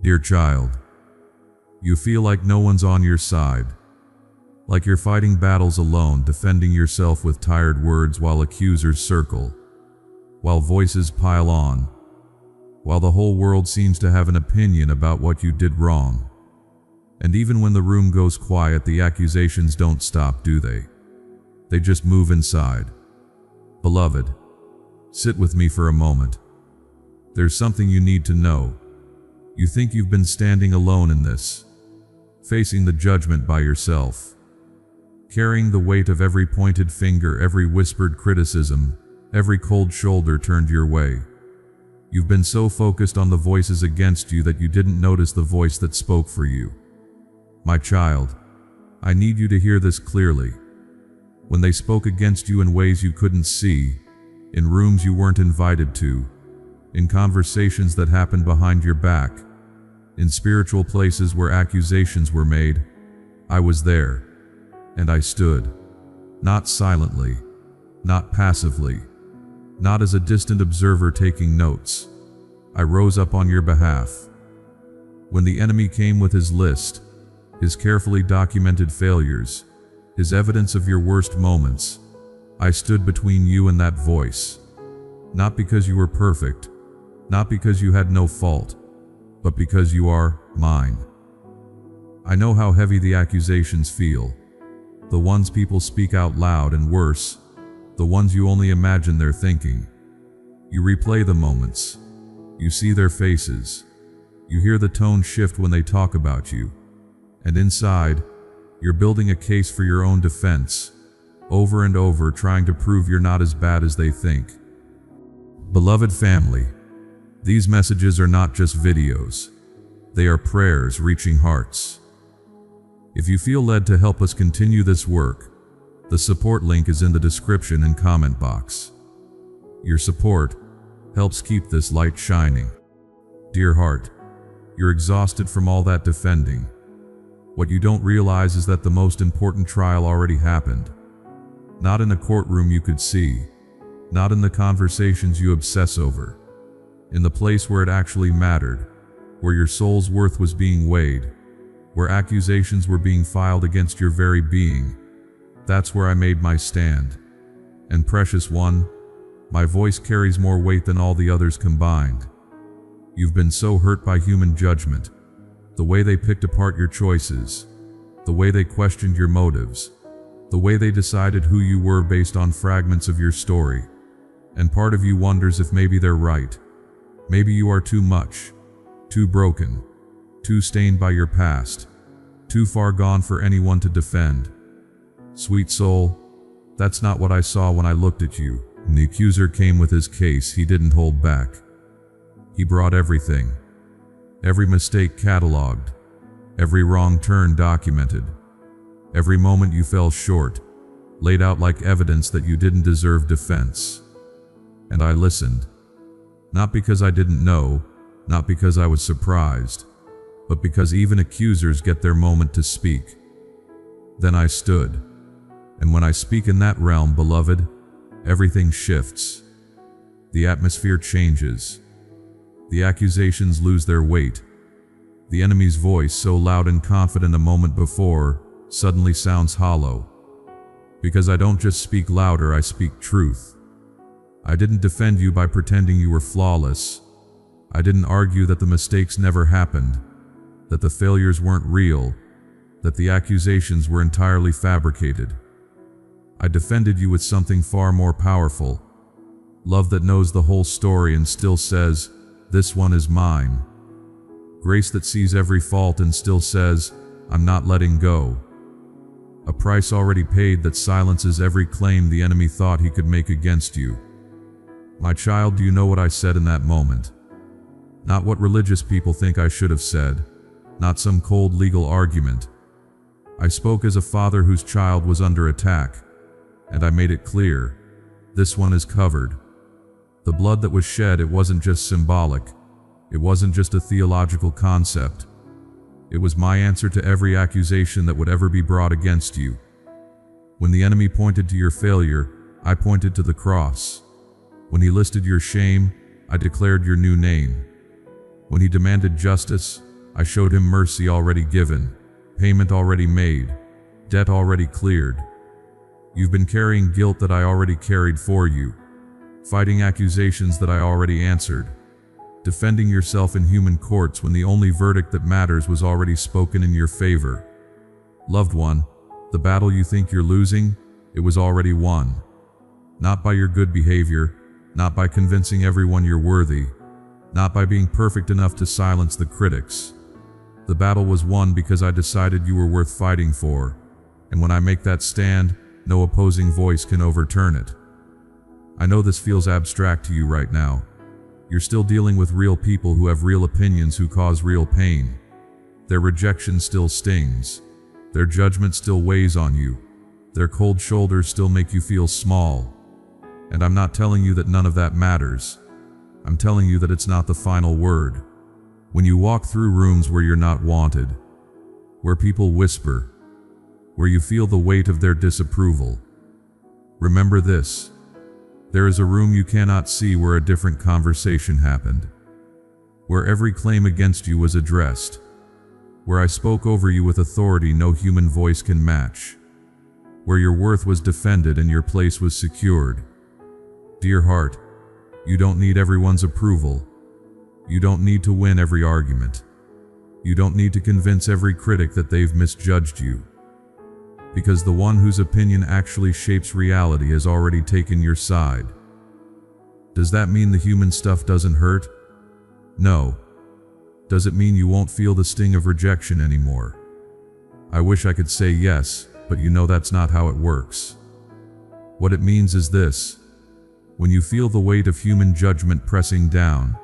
Dear child, you feel like no one's on your side, like you're fighting battles alone, defending yourself with tired words while accusers circle, while voices pile on, while the whole world seems to have an opinion about what you did wrong. And even when the room goes quiet, the accusations don't stop, do they? They just move inside. Beloved, sit with me for a moment. There's something you need to know. You think you've been standing alone in this, facing the judgment by yourself, carrying the weight of every pointed finger, every whispered criticism, every cold shoulder turned your way. You've been so focused on the voices against you that you didn't notice the voice that spoke for you. My child, I need you to hear this clearly. When they spoke against you in ways you couldn't see, in rooms you weren't invited to, in conversations that happened behind your back, in spiritual places where accusations were made, I was there, and I stood, not silently, not passively, not as a distant observer taking notes. I rose up on your behalf. When the enemy came with his list, his carefully documented failures, his evidence of your worst moments, I stood between you and that voice. Not because you were perfect, not because you had no fault, but because you are mine. I know how heavy the accusations feel, the ones people speak out loud, and worse, the ones you only imagine they're thinking. You replay the moments, you see their faces, you hear the tone shift when they talk about you, and inside, you're building a case for your own defense, over and over, trying to prove you're not as bad as they think. Beloved family, these messages are not just videos. They are prayers reaching hearts. If you feel led to help us continue this work, the support link is in the description and comment box. Your support helps keep this light shining. Dear heart, you're exhausted from all that defending. What you don't realize is that the most important trial already happened. Not in a courtroom you could see, not in the conversations you obsess over, in the place where it actually mattered, where your soul's worth was being weighed, where accusations were being filed against your very being. That's where I made my stand. And precious one, my voice carries more weight than all the others combined. You've been so hurt by human judgment, the way they picked apart your choices, the way they questioned your motives, the way they decided who you were based on fragments of your story. And part of you wonders if maybe they're right. Maybe you are too much, too broken, too stained by your past, too far gone for anyone to defend. Sweet soul, that's not what I saw when I looked at you. When the accuser came with his case, he didn't hold back. He brought everything. Every mistake cataloged, every wrong turn documented, every moment you fell short, laid out like evidence that you didn't deserve defense. And I listened. Not because I didn't know, not because I was surprised, but because even accusers get their moment to speak. Then I stood. And when I speak in that realm, beloved, everything shifts. The atmosphere changes. The accusations lose their weight. The enemy's voice, so loud and confident a moment before, suddenly sounds hollow. Because I don't just speak louder, I speak truth. I didn't defend you by pretending you were flawless. I didn't argue that the mistakes never happened, that the failures weren't real, that the accusations were entirely fabricated. I defended you with something far more powerful. Love that knows the whole story and still says, "This one is mine." Grace that sees every fault and still says, "I'm not letting go." A price already paid that silences every claim the enemy thought he could make against you. My child, do you know what I said in that moment? Not what religious people think I should have said, not some cold legal argument. I spoke as a father whose child was under attack, and I made it clear, this one is covered. The blood that was shed, it wasn't just symbolic. It wasn't just a theological concept. It was my answer to every accusation that would ever be brought against you. When the enemy pointed to your failure, I pointed to the cross. When he listed your shame, I declared your new name. When he demanded justice, I showed him mercy already given, payment already made, debt already cleared. You've been carrying guilt that I already carried for you, fighting accusations that I already answered, defending yourself in human courts when the only verdict that matters was already spoken in your favor. Loved one, the battle you think you're losing, it was already won. Not by your good behavior, not by convincing everyone you're worthy, not by being perfect enough to silence the critics. The battle was won because I decided you were worth fighting for, and when I make that stand, no opposing voice can overturn it. I know this feels abstract to you right now. You're still dealing with real people who have real opinions who cause real pain. Their rejection still stings. Their judgment still weighs on you. Their cold shoulders still make you feel small. And I'm not telling you that none of that matters. I'm telling you that it's not the final word. When you walk through rooms where you're not wanted, where people whisper, where you feel the weight of their disapproval, remember this: there is a room you cannot see where a different conversation happened, where every claim against you was addressed, where I spoke over you with authority no human voice can match, where your worth was defended and your place was secured. Dear heart, you don't need everyone's approval. You don't need to win every argument. You don't need to convince every critic that they've misjudged you. Because the one whose opinion actually shapes reality has already taken your side. Does that mean the human stuff doesn't hurt? No. Does it mean you won't feel the sting of rejection anymore? I wish I could say yes, but you know that's not how it works. What it means is this: when you feel the weight of human judgment pressing down,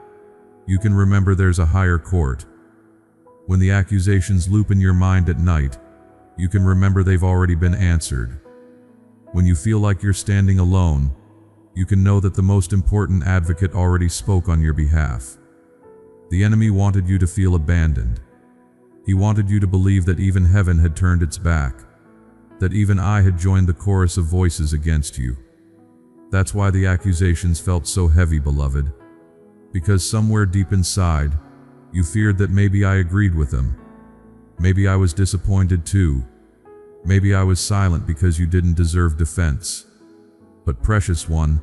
you can remember there's a higher court. When the accusations loop in your mind at night, you can remember they've already been answered. When you feel like you're standing alone, you can know that the most important advocate already spoke on your behalf. The enemy wanted you to feel abandoned. He wanted you to believe that even heaven had turned its back, that even I had joined the chorus of voices against you. That's why the accusations felt so heavy, beloved. Because somewhere deep inside, you feared that maybe I agreed with them. Maybe I was disappointed too. Maybe I was silent because you didn't deserve defense. But precious one,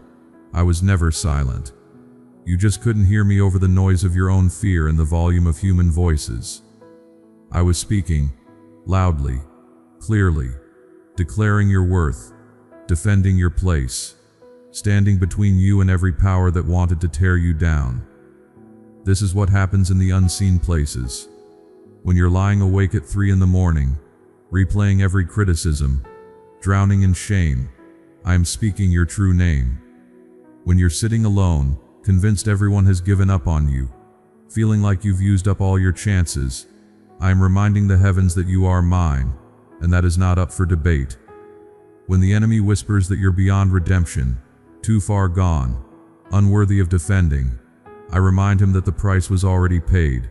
I was never silent. You just couldn't hear me over the noise of your own fear and the volume of human voices. I was speaking, loudly, clearly, declaring your worth, defending your place, standing between you and every power that wanted to tear you down. This is what happens in the unseen places. When you're lying awake at 3 in the morning, replaying every criticism, drowning in shame, I am speaking your true name. When you're sitting alone, convinced everyone has given up on you, feeling like you've used up all your chances, I am reminding the heavens that you are mine, and that is not up for debate. When the enemy whispers that you're beyond redemption, too far gone, unworthy of defending, I remind him that the price was already paid,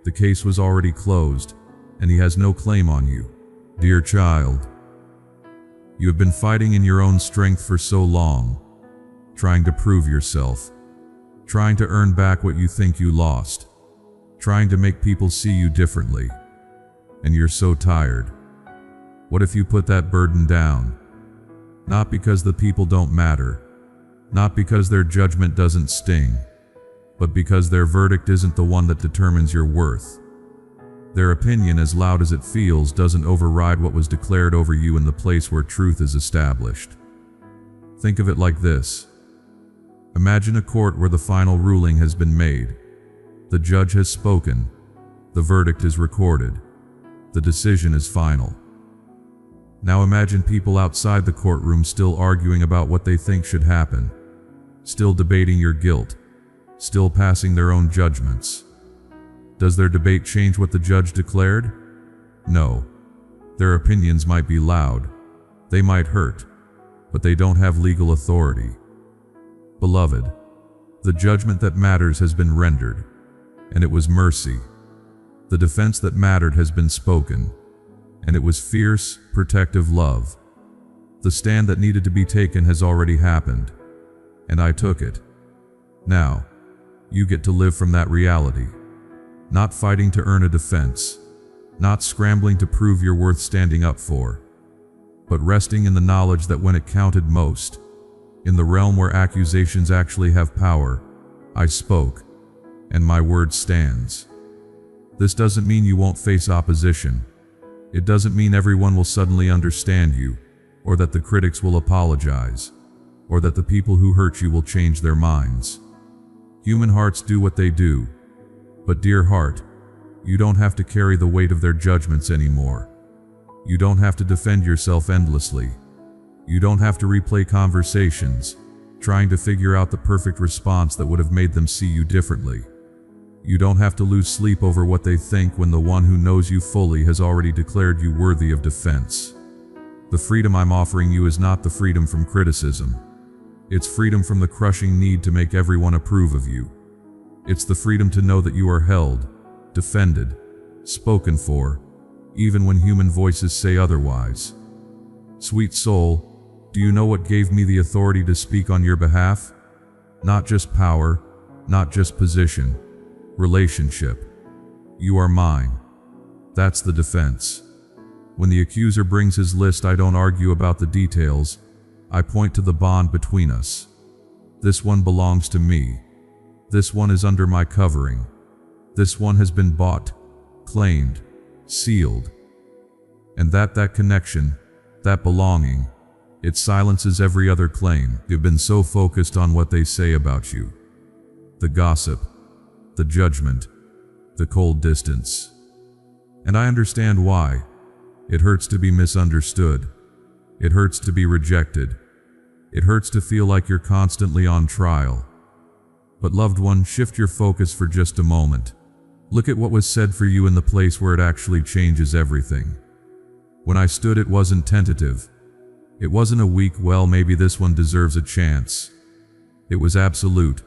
the case was already closed, and he has no claim on you. Dear child, you have been fighting in your own strength for so long, trying to prove yourself, trying to earn back what you think you lost, trying to make people see you differently, and you're so tired. What if you put that burden down? Not because the people don't matter, not because their judgment doesn't sting, but because their verdict isn't the one that determines your worth. Their opinion, as loud as it feels, doesn't override what was declared over you in the place where truth is established. Think of it like this. Imagine a court where the final ruling has been made. The judge has spoken. The verdict is recorded. The decision is final. Now imagine people outside the courtroom still arguing about what they think should happen, still debating your guilt, still passing their own judgments. Does their debate change what the judge declared? No. Their opinions might be loud, they might hurt, but they don't have legal authority. Beloved, the judgment that matters has been rendered, and it was mercy. The defense that mattered has been spoken, and it was fierce, protective love. The stand that needed to be taken has already happened, and I took it. Now, you get to live from that reality. not fighting to earn a defense, not scrambling to prove you're worth standing up for, but resting in the knowledge that when it counted most, in the realm where accusations actually have power, I spoke, and my word stands. This doesn't mean you won't face opposition. It doesn't mean everyone will suddenly understand you, or that the critics will apologize, or that the people who hurt you will change their minds. Human hearts do what they do, but dear heart, you don't have to carry the weight of their judgments anymore. You don't have to defend yourself endlessly. You don't have to replay conversations, trying to figure out the perfect response that would have made them see you differently. You don't have to lose sleep over what they think when the one who knows you fully has already declared you worthy of defense. The freedom I'm offering you is not the freedom from criticism. It's freedom from the crushing need to make everyone approve of you. It's the freedom to know that you are held, defended, spoken for, even when human voices say otherwise. Sweet soul, do you know what gave me the authority to speak on your behalf? Not just power, not just position, relationship. You are mine. That's the defense. When the accuser brings his list, I don't argue about the details. I point to the bond between us. This one belongs to me. This one is under my covering. This one has been bought, claimed, sealed. And that connection, that belonging, it silences every other claim. You've been so focused on what they say about you. The gossip, the judgment, the cold distance. And I understand why. It hurts to be misunderstood. It hurts to be rejected. It hurts to feel like you're constantly on trial. But loved one, shift your focus for just a moment. Look at what was said for you in the place where it actually changes everything. When I stood, it wasn't tentative. It wasn't a weak, well, maybe this one deserves a chance. It was absolute.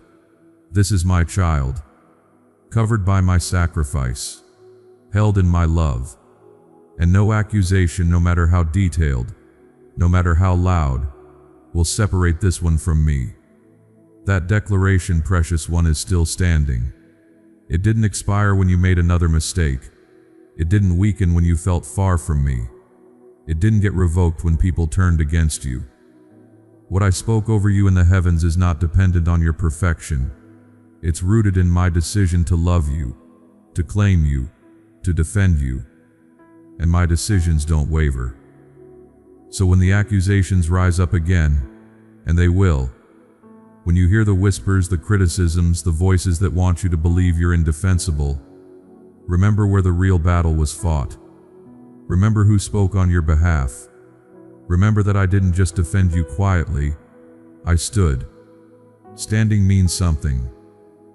This is my child, covered by my sacrifice, held in my love. And no accusation, no matter how detailed, no matter how loud, will separate this one from me. That declaration, precious one, is still standing. It didn't expire when you made another mistake. It didn't weaken when you felt far from me. It didn't get revoked when people turned against you. What I spoke over you in the heavens is not dependent on your perfection. It's rooted in my decision to love you, to claim you, to defend you. And my decisions don't waver. So when the accusations rise up again, and they will, when you hear the whispers, the criticisms, the voices that want you to believe you're indefensible, remember where the real battle was fought. Remember who spoke on your behalf. Remember that I didn't just defend you quietly, I stood. Standing means something.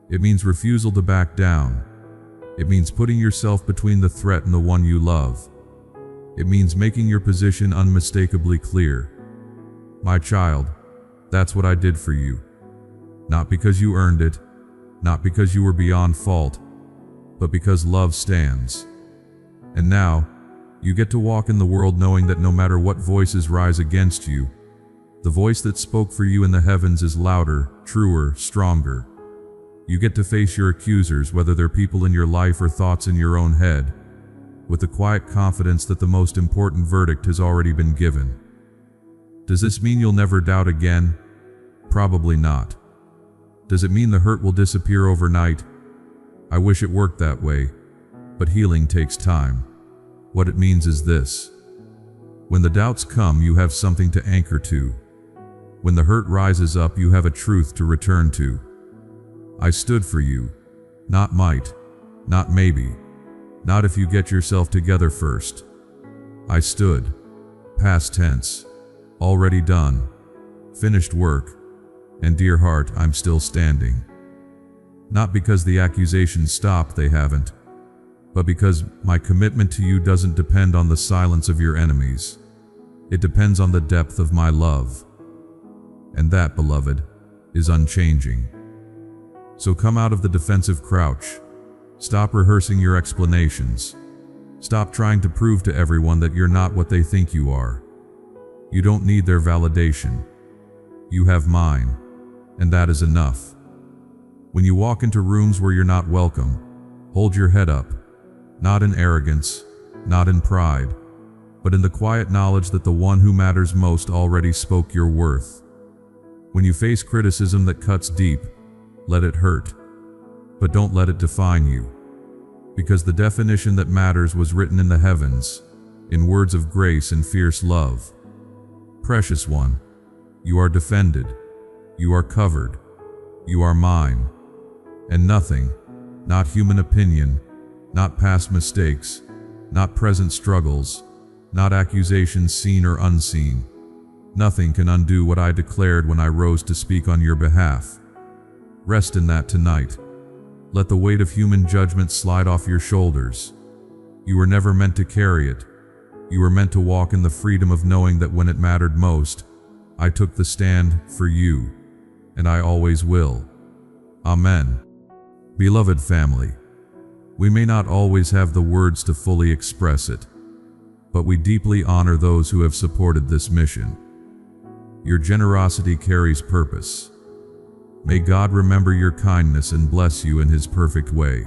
It means refusal to back down. It means putting yourself between the threat and the one you love. It means making your position unmistakably clear. My child, that's what I did for you. Not because you earned it, not because you were beyond fault, but because love stands. And now, you get to walk in the world knowing that no matter what voices rise against you, the voice that spoke for you in the heavens is louder, truer, stronger. You get to face your accusers, whether they're people in your life or thoughts in your own head, with the quiet confidence that the most important verdict has already been given. Does this mean you'll never doubt again? Probably not. Does it mean the hurt will disappear overnight? I wish it worked that way, but healing takes time. What it means is this: when the doubts come, you have something to anchor to. When the hurt rises up, you have a truth to return to. I stood for you. Not might, not maybe, not if you get yourself together first. I stood. Past tense. Already done. Finished work. And dear heart, I'm still standing. Not because the accusations stopped, they haven't, but because my commitment to you doesn't depend on the silence of your enemies. It depends on the depth of my love. And that, beloved, is unchanging. So come out of the defensive crouch. Stop rehearsing your explanations. Stop trying to prove to everyone that you're not what they think you are. You don't need their validation. You have mine, and that is enough. When you walk into rooms where you're not welcome, Hold your head up, not in arrogance, not in pride, but in the quiet knowledge that the one who matters most already spoke your worth. When you face criticism that cuts deep, let it hurt, but don't let it define you, because the definition that matters was written in the heavens, in words of grace and fierce love. Precious one, you are defended, you are covered, you are mine, and nothing, not human opinion, not past mistakes, not present struggles, not accusations seen or unseen, nothing can undo what I declared when I rose to speak on your behalf. Rest in that tonight. Let the weight of human judgment slide off your shoulders. You were never meant to carry it. You were meant to walk in the freedom of knowing that when it mattered most, I took the stand for you, and I always will. Amen. Beloved family, we may not always have the words to fully express it, but we deeply honor those who have supported this mission. Your generosity carries purpose. May God remember your kindness and bless you in His perfect way.